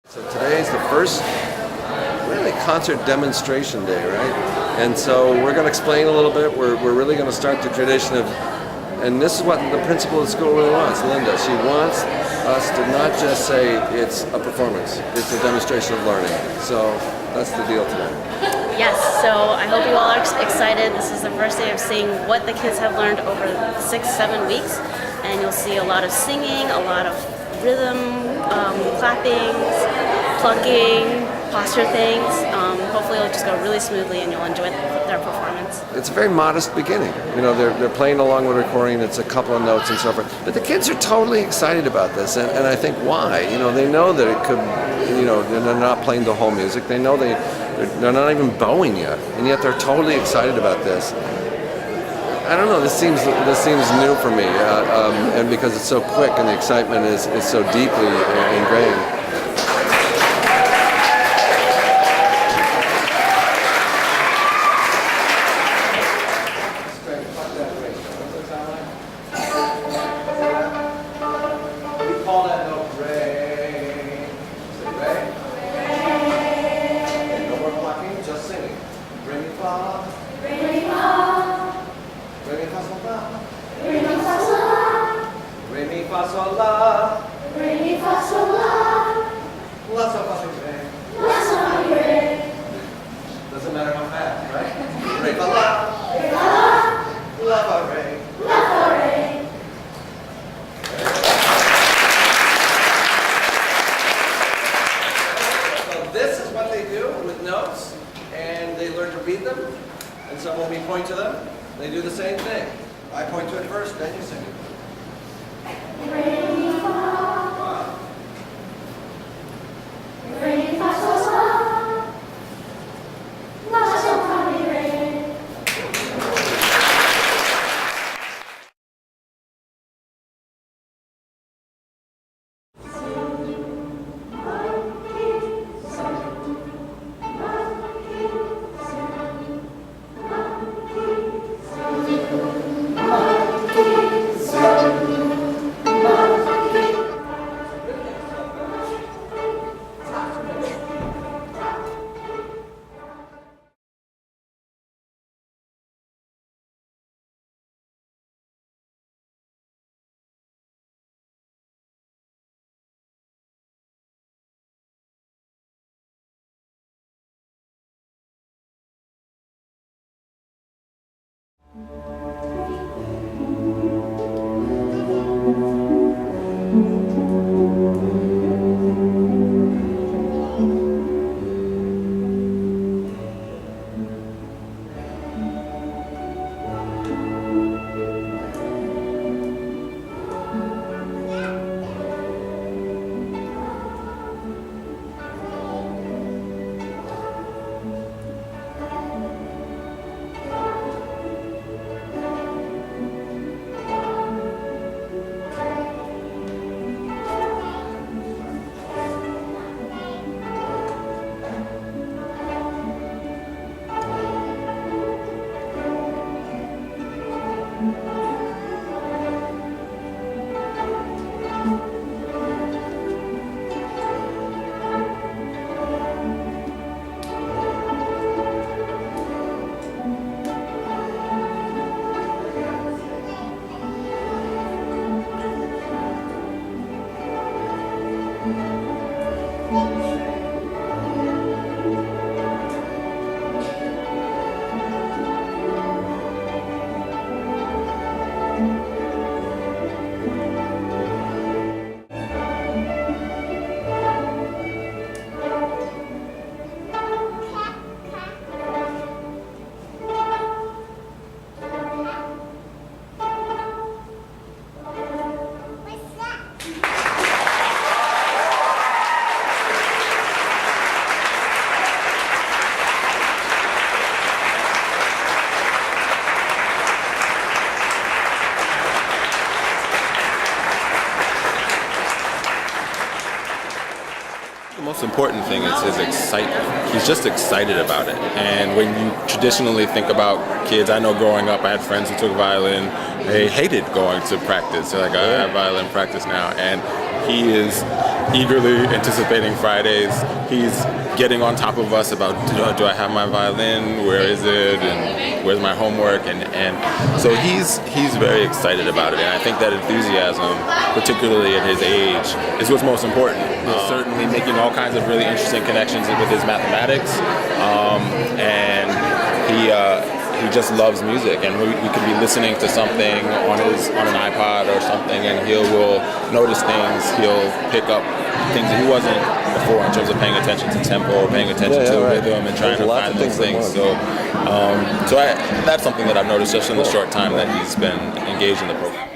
So today is the first really concert demonstration day, right? And so we're going to explain a little bit. We're really going to start the tradition of, and this is what the principal of the school really wants, Linda. She wants us to not just say it's a performance, it's a demonstration of learning. So that's the deal today. Yes, so I hope you all are excited. This is the first day of seeing what the kids have learned over 6-7 weeks. And you'll see a lot of singing, a lot of rhythm, clappings, plucking, posture things. Hopefully it'll just go really smoothly and you'll enjoy their performance. It's a very modest beginning. You know, they're playing along with recording, it's a couple of notes and so forth. But the kids are totally excited about this, and I think why? You know, they know that it could, you know, they're not playing the whole music. They know they're not even bowing yet, and yet they're totally excited about this. I don't know, this seems new for me, and because it's so quick and the excitement is so deeply ingrained. We call that note re. Say re. Okay, no more plucking, just singing. Re mi fa. Re mi fa. Re mi fa sol la. Re mi fa sol la. Re mi fa sol la. Re mi fa sol la. La sol fa si re. La sol fa re. Doesn't matter how fast, right? Re fa la. Re fa la. La fa re. La fa re. So this is what they do with notes, and they learn to read them. And so when we point to them, they do the same thing. I point to it first, then you sing it. Re mi fa. Re mi fa sol la. La sol fa mi re. The most important thing is his excitement. He's just excited about it. And when you traditionally think about kids, I know growing up I had friends who took violin, they hated going to practice. They're like, I have violin practice now. And he is eagerly anticipating Fridays. He's getting on top of us about, do I have my violin? Where is it? And where's my homework? And so he's very excited about it. And I think that enthusiasm, particularly at his age, is what's most important. He's certainly making all kinds of really interesting connections with his mathematics. And he just loves music, and we could be listening to something on an iPod or something, and he will notice things. He'll pick up things that he wasn't before in terms of paying attention to tempo or paying attention to rhythm and trying to find those things. So that's something that I've noticed just in the short time that he's been engaged in the program.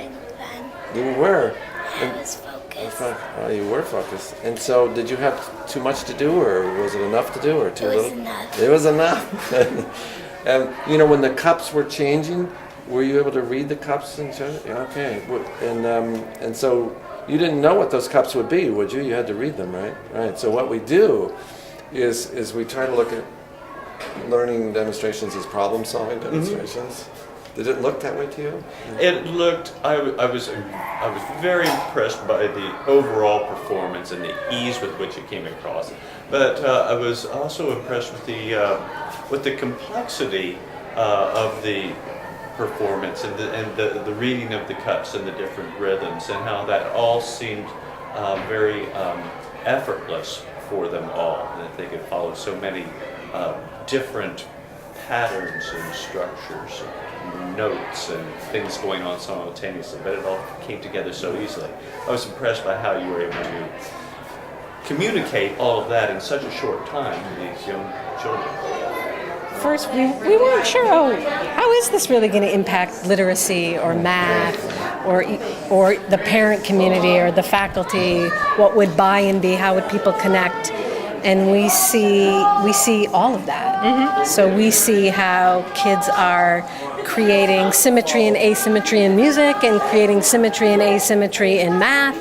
You were. I was focused. Oh, you were focused. And so, did you have too much to do, or was it enough to do, or too little? It was enough. And when the cups were changing, were you able to read the cups and so? Okay. And so you didn't know what those cups would be, would you? You had to read them, right? Right. So what we do is we try to look at learning demonstrations as problem-solving demonstrations. Did it look that way to you? It looked. I was very impressed by the overall performance and the ease with which it came across. But I was also impressed with the complexity of the performance and the reading of the cups and the different rhythms, and how that all seemed very effortless for them all. That they could follow so many different patterns and structures, and notes and things going on simultaneously, but it all came together so easily. I was impressed by how you were able to communicate all of that in such a short time to these young children. First, we weren't sure, how is this really going to impact literacy or math or the parent community or the faculty? What would buy-in be? How would people connect? And we see all of that. Mm-hmm. So we see how kids are creating symmetry and asymmetry in music, and creating symmetry and asymmetry in math,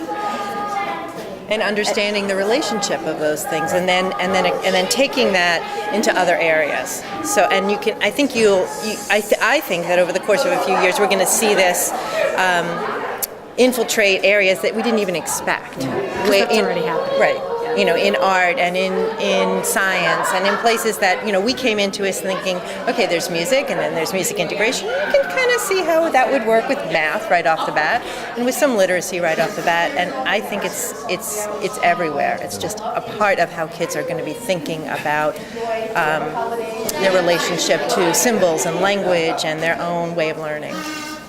and understanding the relationship of those things, and then taking that into other areas. So, and I think that over the course of a few years, we're going to see this infiltrate areas that we didn't even expect. That's already happened. Right. In art and in science and in places that, we came into us thinking, okay, there's music and then there's music integration. You can kind of see how that would work with math right off the bat and with some literacy right off the bat. And I think it's everywhere. It's just a part of how kids are going to be thinking about their relationship to symbols and language and their own way of learning.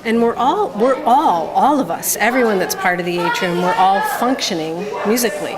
And we're all of us, everyone that's part of the Atrium, we're all functioning musically.